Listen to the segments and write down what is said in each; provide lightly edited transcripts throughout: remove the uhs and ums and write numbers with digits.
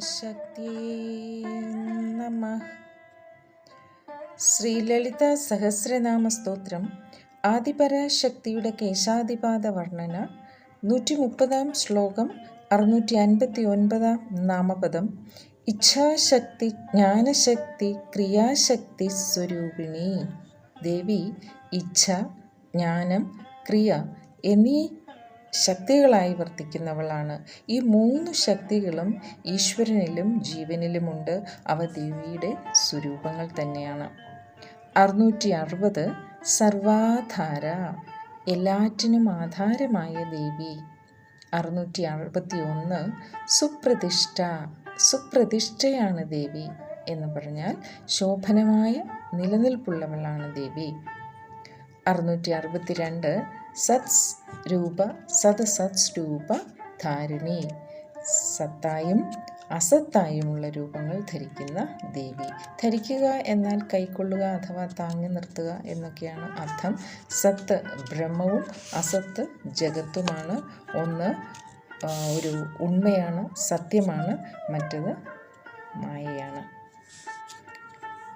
പരാശക്തിയേ നമഃ. ശ്രീലളിത സഹസ്രനാമ സ്തോത്രം. ആദിപരാശക്തിയുടെ കേശാദിപാദ വർണ്ണന. 130 ശ്ലോകം. 659 നാമപദം. ഇച്ഛാശക്തി, ജ്ഞാനശക്തി, ക്രിയാശക്തി സ്വരൂപിണി. ദേവി ഇച്ഛ, ജ്ഞാനം, ക്രിയ എന്നീ ശക്തികളായി വർത്തിക്കുന്നവളാണ്. ഈ 3 ശക്തികളും ഈശ്വരനിലും ജീവനിലുമുണ്ട്. അവ ദേവിയുടെ സ്വരൂപങ്ങൾ തന്നെയാണ്. 660 സർവാധാര, എല്ലാറ്റിനും ആധാരമായ ദേവി. 661 സുപ്രതിഷ്ഠ, സുപ്രതിഷ്ഠയാണ് ദേവി എന്ന് പറഞ്ഞാൽ ശോഭനമായ നിലനിൽപ്പുള്ളവളാണ് ദേവി. 662 സത്സ് രൂപ, സത് രൂപ ധാരിണി, സത്തായും അസത്തായുമുള്ള രൂപങ്ങൾ ധരിക്കുന്ന ദേവി. ധരിക്കുക എന്നാൽ കൈക്കൊള്ളുക അഥവാ താങ്ങി നിർത്തുക എന്നൊക്കെയാണ് അർത്ഥം. സത്ത് ബ്രഹ്മവും അസത്ത് ജഗത്തുമാണ്. ഒന്ന് ഒരു ഉണ്മയാണ്, സത്യമാണ്, മറ്റത് മായയാണ്.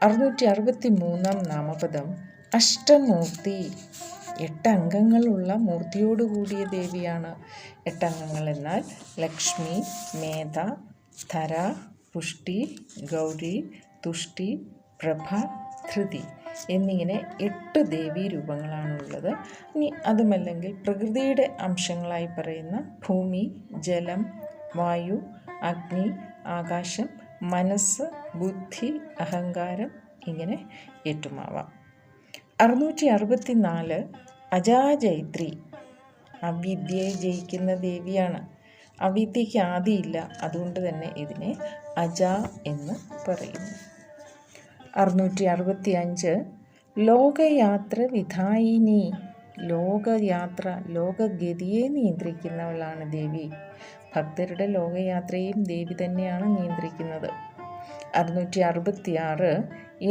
663 നാമപദം. അഷ്ടമൂർത്തി, 8 അംഗങ്ങളുള്ള മൂർത്തിയോടുകൂടിയ ദേവിയാണ്. 8 അംഗങ്ങൾ എന്നാൽ ലക്ഷ്മി, മേധ, ധര, പുഷ്ടി, ഗൗരി, തുഷ്ടി, പ്രഭ, ധൃതി എന്നിങ്ങനെ 8 ദേവീ രൂപങ്ങളാണുള്ളത്. ഇനി അതുമല്ലെങ്കിൽ പ്രകൃതിയുടെ അംശങ്ങളായി പറയുന്ന ഭൂമി, ജലം, വായു, അഗ്നി, ആകാശം, മനസ്സ്, ബുദ്ധി, അഹങ്കാരം ഇങ്ങനെ ഏറ്റുമാവാം. 664 അജാജൈത്രി, അവിദ്യയെ ജയിക്കുന്ന ദേവിയാണ്. അവിദ്യയ്ക്ക് ആദിയില്ല, അതുകൊണ്ട് തന്നെ ഇതിനെ അജ എന്ന് പറയുന്നു. 665 ലോകയാത്ര വിധായിനി, ലോകയാത്ര, ലോകഗതിയെ നിയന്ത്രിക്കുന്നവളാണ് ദേവി. ഭക്തരുടെ ലോകയാത്രയും ദേവി തന്നെയാണ് നിയന്ത്രിക്കുന്നത്. 666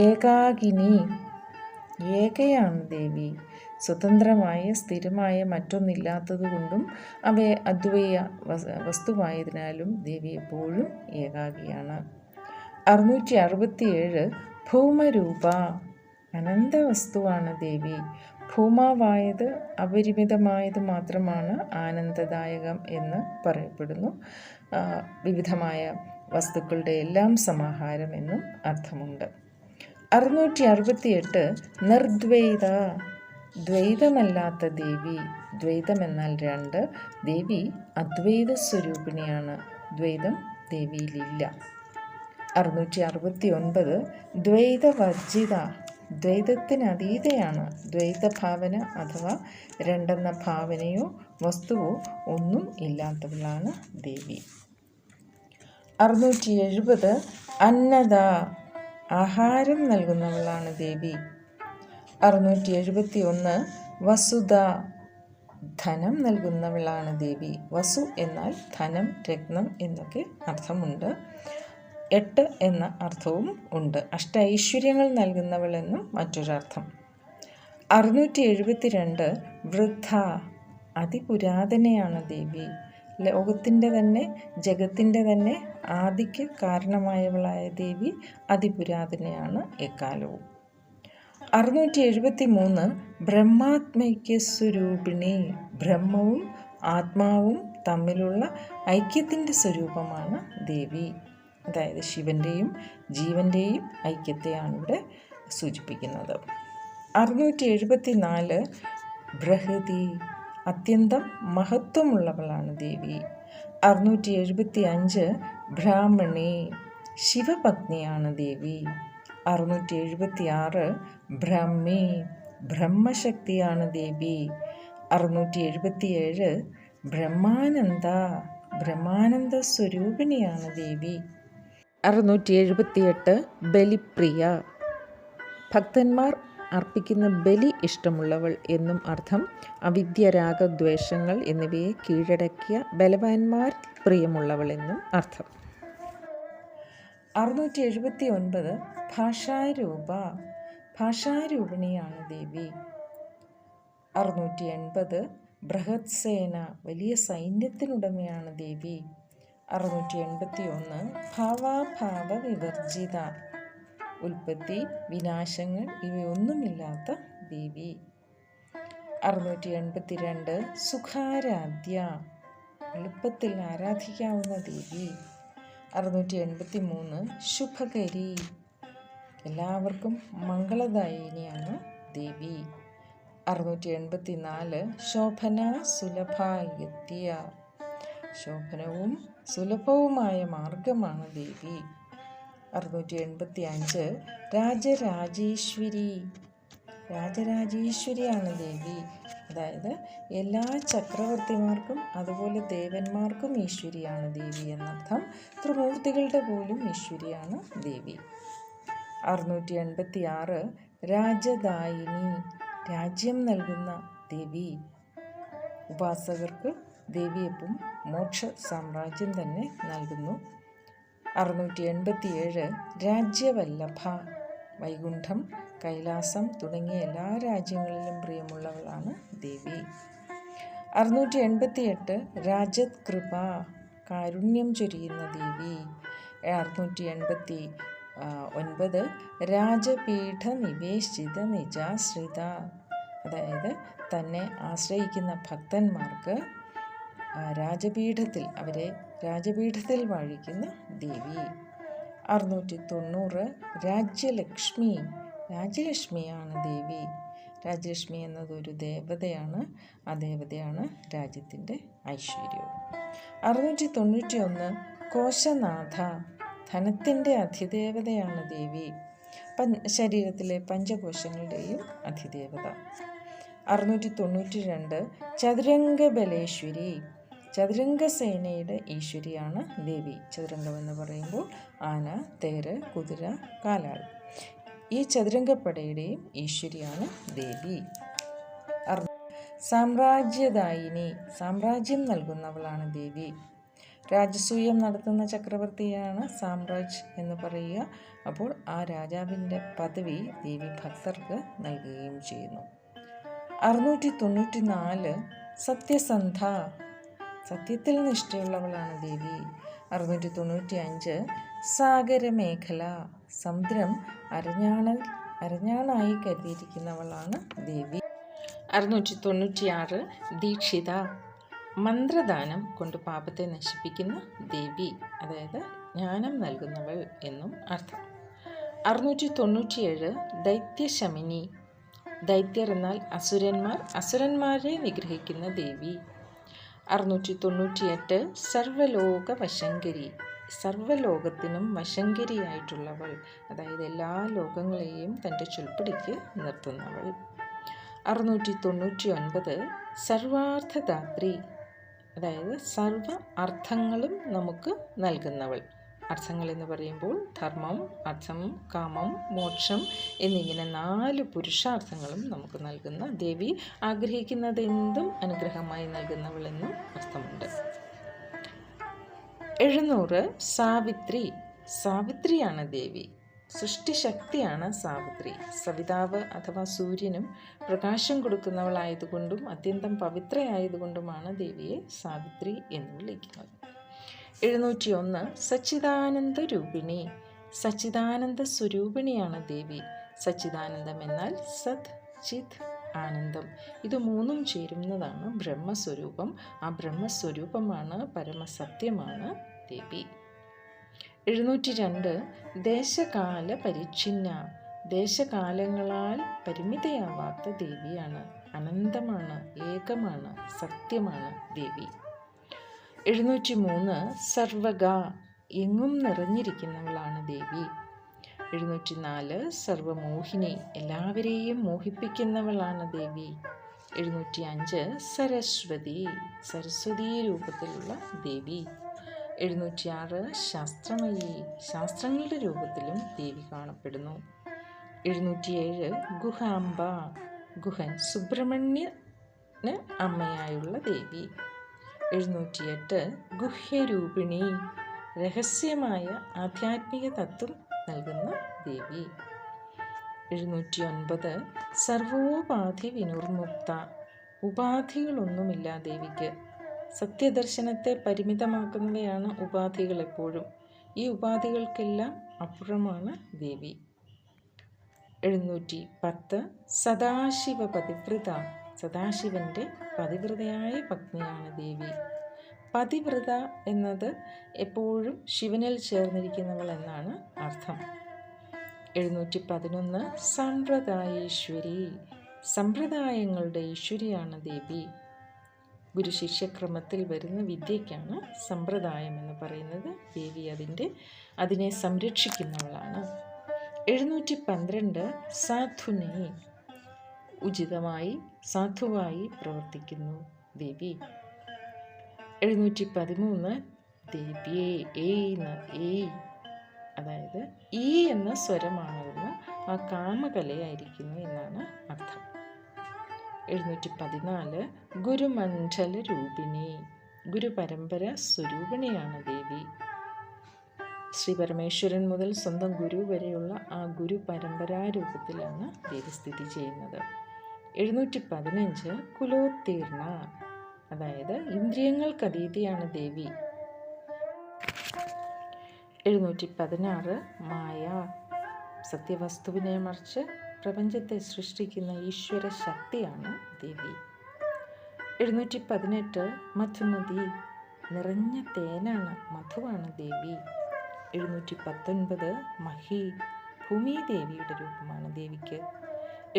ഏകാകിനി, ഏകയാണ് ദേവി. സ്വതന്ത്രമായ സ്ഥിരമായ മറ്റൊന്നില്ലാത്തതുകൊണ്ടും അവയെ അദ്വൈയ വസ്തുവായതിനാലും ദേവി എപ്പോഴും ഏകാകിയാണ്. 667 ഭൂമരൂപ, അനന്ത വസ്തുവാണ് ദേവി. ഭൂമാവായത് അപരിമിതമായത് മാത്രമാണ് ആനന്ദദായകം എന്ന് പറയപ്പെടുന്നു. വിവിധമായ വസ്തുക്കളുടെ എല്ലാം സമാഹാരം എന്നും അർത്ഥമുണ്ട്. 668 നിർദ്വൈത, ദ്വൈതമല്ലാത്ത ദേവി. ദ്വൈതം എന്നാൽ 2. ദേവി അദ്വൈത സ്വരൂപിണിയാണ്. ദ്വൈതം ദേവിയിലില്ല. 669 ദ്വൈതവർജിത, ദ്വൈതത്തിന് അതീതയാണ്. ദ്വൈതഭാവന അഥവാ 2 എന്ന ഭാവനയോ വസ്തുവോ ഒന്നും ഇല്ലാത്തവളാണ് ദേവി. 670 അന്നദ, ആഹാരം നൽകുന്നവളാണ് ദേവി. 671 വസുധ, ധനം നൽകുന്നവളാണ് ദേവി. വസു എന്നാൽ ധനം, രത്നം എന്നൊക്കെ അർത്ഥമുണ്ട്. 8 എന്ന അർത്ഥവും ഉണ്ട്. അഷ്ടൈശ്വര്യങ്ങൾ നൽകുന്നവളെന്നും മറ്റൊരർത്ഥം. 672 വൃദ്ധ, അതിപുരാതനയാണ് ദേവി. ലോകത്തിൻ്റെ തന്നെ ജഗത്തിൻ്റെ തന്നെ ആദിക്ക് കാരണമായവളായ ദേവി അതിപുരാതനയാണ് എക്കാലവും. 673 ബ്രഹ്മാത്മൈക്യ സ്വരൂപിണി, ബ്രഹ്മവും ആത്മാവും തമ്മിലുള്ള ഐക്യത്തിൻ്റെ സ്വരൂപമാണ് ദേവി. അതായത് ശിവൻ്റെയും ജീവൻ്റെയും ഐക്യത്തെയാണ് ഇവിടെ സൂചിപ്പിക്കുന്നത്. 674 ബൃഹതി, അത്യന്തം മഹത്വമുള്ളവളാണ് ദേവി. 675 ബ്രാഹ്മണി, ശിവപത്നിയാണ് ദേവി. 676 ബ്രഹ്മി, ബ്രഹ്മശക്തിയാണ് ദേവി. 677 ബ്രഹ്മാനന്ദ, ബ്രഹ്മാനന്ദ സ്വരൂപിണിയാണ് ദേവി. 678 ബലിപ്രിയ, ഭക്തന്മാർ അർപ്പിക്കുന്ന ബലി ഇഷ്ടമുള്ളവൾ എന്നും അർത്ഥം. അവിദ്യ, രാഗദ്വേഷങ്ങൾ എന്നിവയെ കീഴടക്കിയ ബലവാന്മാർ പ്രിയമുള്ളവൾ എന്നും അർത്ഥം. 679 ഭാഷാരൂപ, ഭാഷാരൂപിണിയാണ് ദേവി. 680 ബൃഹത്സേന, വലിയ സൈന്യത്തിനുടമയാണ് ദേവി. 681 ഭാവാഭാവ വിവർജിത, ഉൽപ്പത്തി വിനാശങ്ങൾ ഇവയൊന്നുമില്ലാത്ത ദേവി. 682 സുഖാരാധ്യ, എളുപ്പത്തിൽ ആരാധിക്കാവുന്ന ദേവി. 683 ശുഭകരി, എല്ലാവർക്കും മംഗളദായിനിയാണ് ദേവി. 684 ശോഭന സുലഭായുക്തിയ, ശോഭനവും സുലഭവുമായ മാർഗമാണ് ദേവി. 685 രാജരാജേശ്വരി, രാജരാജേശ്വരിയാണ് ദേവി. അതായത് എല്ലാ ചക്രവർത്തിമാർക്കും അതുപോലെ ദേവന്മാർക്കും ഈശ്വരിയാണ് ദേവി എന്നർത്ഥം. ത്രിമൂർത്തികളുടെ പോലും ഈശ്വരിയാണ് ദേവി. 686 രാജദായിനി, രാജ്യം നൽകുന്ന ദേവി. ഉപാസകർക്ക് ദേവിയെപ്പം മോക്ഷ സാമ്രാജ്യം തന്നെ നൽകുന്നു. 687 രാജ്യവല്ലഭ, വൈകുണ്ഠം, കൈലാസം തുടങ്ങിയ എല്ലാ രാജ്യങ്ങളിലും പ്രിയമുള്ളവളാണ് ദേവി. 688 രാജത് കൃപ, കാരുണ്യം ചൊരിയുന്ന ദേവി. 689 രാജപീഠ നിവേശിത നിജാശ്രിത, അതായത് തന്നെ ആശ്രയിക്കുന്ന ഭക്തന്മാർക്ക് അവരെ രാജപീഠത്തിൽ വാഴിക്കുന്ന ദേവി. 690 രാജ്യലക്ഷ്മി, രാജ്യലക്ഷ്മിയാണ് ദേവി. രാജ്യലക്ഷ്മി എന്നതൊരു ദേവതയാണ്. ആ ദേവതയാണ് രാജ്യത്തിൻ്റെ ഐശ്വര്യവും. 691 കോശനാഥ, ധനത്തിൻ്റെ അധിദേവതയാണ് ദേവി. ശരീരത്തിലെ പഞ്ചകോശങ്ങളുടെയും അധിദേവത. 692 ചതുരംഗബലേശ്വരി, ചതുരംഗസേനയുടെ ഈശ്വരിയാണ് ദേവി. ചതുരംഗം എന്ന് പറയുമ്പോൾ ആന, തേര്, കുതിര, കാലാൾ, ഈ ചതുരംഗപ്പടയുടെയും ഈശ്വരിയാണ് ദേവി. സാമ്രാജ്യദായിനി, സാമ്രാജ്യം നൽകുന്നവളാണ് ദേവി. രാജസൂയം നടത്തുന്ന ചക്രവർത്തിയാണ് സാമ്രാജ് എന്ന് പറയുക. അപ്പോൾ ആ രാജാവിൻ്റെ പദവി ദേവി ഭക്തർക്ക് നൽകുകയും ചെയ്യുന്നു. 694 സത്യസന്ധ, സത്യത്തിൽ നിഷ്ഠയുള്ളവളാണ് ദേവി. 695 സാഗരമേഖല, സമുദ്രം അരഞ്ഞാണായി കരുതിയിരിക്കുന്നവളാണ് ദേവി. 696 ദീക്ഷിത, മന്ത്രദാനം കൊണ്ട് പാപത്തെ നശിപ്പിക്കുന്ന ദേവി, അതായത് ജ്ഞാനം നൽകുന്നവൾ എന്നും അർത്ഥം. 697 ദൈത്യശമിനി, ദൈത്യർ എന്നാൽ അസുരന്മാർ, അസുരന്മാരെ നിഗ്രഹിക്കുന്ന ദേവി. 698 സർവലോക വശങ്കരി, സർവലോകത്തിനും വശങ്കരിയായിട്ടുള്ളവൾ, അതായത് എല്ലാ ലോകങ്ങളെയും തൻ്റെ ചൊൽപ്പടിക്ക് നിർത്തുന്നവൾ. 699 സർവാർത്ഥദാത്രി, അതായത് സർവ അർത്ഥങ്ങളും നമുക്ക് നൽകുന്നവൾ. അർത്ഥങ്ങൾ എന്ന് പറയുമ്പോൾ ധർമ്മം, അർത്ഥം, കാമം, മോക്ഷം എന്നിങ്ങനെ 4 പുരുഷാർത്ഥങ്ങളും നമുക്ക് നൽകുന്ന ദേവി. ആഗ്രഹിക്കുന്നതെന്തും അനുഗ്രഹമായി നൽകുന്നവളെന്നും അർത്ഥമുണ്ട്. 700 സാവിത്രി, സാവിത്രിയാണ് ദേവി. സൃഷ്ടിശക്തിയാണ് സാവിത്രി. സവിതാവ് അഥവാ സൂര്യനും പ്രകാശം കൊടുക്കുന്നവളായതുകൊണ്ടും അത്യന്തം പവിത്രയായതുകൊണ്ടുമാണ് ദേവിയെ സാവിത്രി എന്ന് വിളിക്കുന്നത്. 701 സച്ചിദാനന്ദ രൂപിണി, സച്ചിദാനന്ദ സ്വരൂപിണിയാണ് ദേവി. സച്ചിദാനന്ദം എന്നാൽ സത്, ചിത്, ആനന്ദം. ഇത് മൂന്നും ചേരുന്നതാണ് ബ്രഹ്മസ്വരൂപം. ആ ബ്രഹ്മസ്വരൂപമാണ്, പരമസത്യമാണ് ദേവി. 702 ദേശകാല പരിച്ഛിന്ന, ദേശകാലങ്ങളാൽ പരിമിതയാവാത്ത ദേവിയാണ്. അനന്തമാണ്, ഏകമാണ്, സത്യമാണ് ദേവി. 703 സർവഗ, എങ്ങും നിറഞ്ഞിരിക്കുന്നവളാണ് ദേവി. 704 സർവമോഹിനി, എല്ലാവരെയും മോഹിപ്പിക്കുന്നവളാണ് ദേവി. 705 സരസ്വതി, സരസ്വതി രൂപത്തിലുള്ള ദേവി. 706 ശാസ്ത്രമയി, ശാസ്ത്രങ്ങളുടെ രൂപത്തിലും ദേവി കാണപ്പെടുന്നു. 707 ഗുഹാംബ, ഗുഹൻ, സുബ്രഹ്മണ്യന് അമ്മയായുള്ള ദേവി. 708 ഗുഹ്യരൂപിണി, രഹസ്യമായ ആധ്യാത്മിക തത്വം നൽകുന്ന ദേവി. 709 സർവോപാധി വിനിർമുക്ത, ഉപാധികളൊന്നുമില്ല ദേവിക്ക്. സത്യദർശനത്തെ പരിമിതമാക്കുന്നവയാണ് ഉപാധികൾ എപ്പോഴും. ഈ ഉപാധികൾക്കെല്ലാം അപ്പുറമാണ് ദേവി. 710 സദാശിവ പതിവ്രത. സദാശിവൻ്റെ പതിവ്രതയായ പത്നിയാണ് ദേവി. പതിവ്രത എന്നത് എപ്പോഴും ശിവനിൽ ചേർന്നിരിക്കുന്നവൾ എന്നാണ് അർത്ഥം. 711 സമ്പ്രദായേശ്വരി. സമ്പ്രദായങ്ങളുടെ ഈശ്വരിയാണ് ദേവി. ഗുരു ശിഷ്യക്രമത്തിൽ വരുന്ന വിദ്യയ്ക്കാണ് സമ്പ്രദായം എന്ന് പറയുന്നത്. ദേവി അതിനെ സംരക്ഷിക്കുന്നവളാണ്. 712 സാധുനെ. ഉചിതമായി സാധുവായി പ്രവർത്തിക്കുന്നു ദേവി. 713 ദേവ്യേ. ഏയ് അതായത് ഈ എന്ന സ്വരമാകുന്ന ആ കാമകലയായിരിക്കുന്നു എന്നാണ് അർത്ഥം. 714 ഗുരുമണ്ഡല രൂപിണി. ഗുരുപരമ്പര സ്വരൂപിണിയാണ് ദേവി. ശ്രീ പരമേശ്വരൻ മുതൽ സ്വന്തം ഗുരു വരെയുള്ള ആ ഗുരു പരമ്പരാരൂപത്തിലാണ് ദേവി സ്ഥിതി ചെയ്യുന്നത്. 715 കുലോത്തീർണ. അതായത് ഇന്ദ്രിയങ്ങൾക്കതീതിയാണ് ദേവി. 716 മായ. സത്യവസ്തുവിനെ മറിച്ച് പ്രപഞ്ചത്തെ സൃഷ്ടിക്കുന്ന ഈശ്വര ശക്തിയാണ് ദേവി. 718 മധുമതി. നിറഞ്ഞ തേനാണ്, മധുവാണ് ദേവി. 719 മഹി. ഭൂമിദേവിയുടെ രൂപമാണ് ദേവിക്ക്.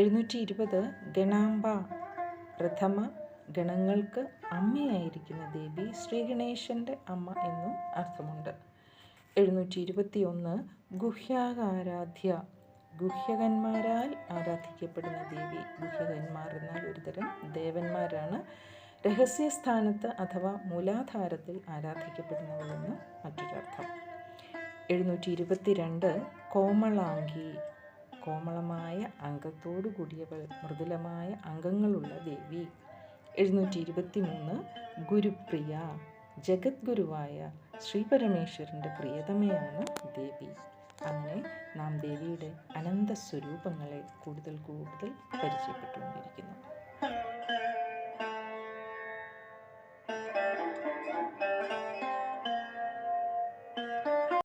720 ഗണാംബ. പ്രഥമ ഗണങ്ങൾക്ക് അമ്മയായിരിക്കുന്ന ദേവി. ശ്രീഗണേശൻ്റെ അമ്മ എന്നും അർത്ഥമുണ്ട്. 721 ഗുഹ്യാകാരാധ്യ. ഗുഹ്യകന്മാരാൽ ആരാധിക്കപ്പെടുന്ന ദേവി. ഗുഹ്യകന്മാർ എന്നാൽ ഒരുതരം ദേവന്മാരാണ്. രഹസ്യസ്ഥാനത്ത് അഥവാ മൂലാധാരത്തിൽ ആരാധിക്കപ്പെടുന്നവളെന്ന് മറ്റൊരർത്ഥം. 722 കോമളാംഗി. കോമളമായ അംഗത്തോടു കൂടിയവൾ, മൃദുലമായ അംഗങ്ങളുള്ള ദേവി. 723 ഗുരുപ്രിയ. ജഗദ്ഗുരുവായ ശ്രീപരമേശ്വരൻ്റെ പ്രിയതമയാണ് ദേവി. അങ്ങനെ നാം ദേവിയുടെ അനന്ത സ്വരൂപങ്ങളെ കൂടുതൽ പരിചയപ്പെട്ടുകൊണ്ടിരിക്കുന്നു.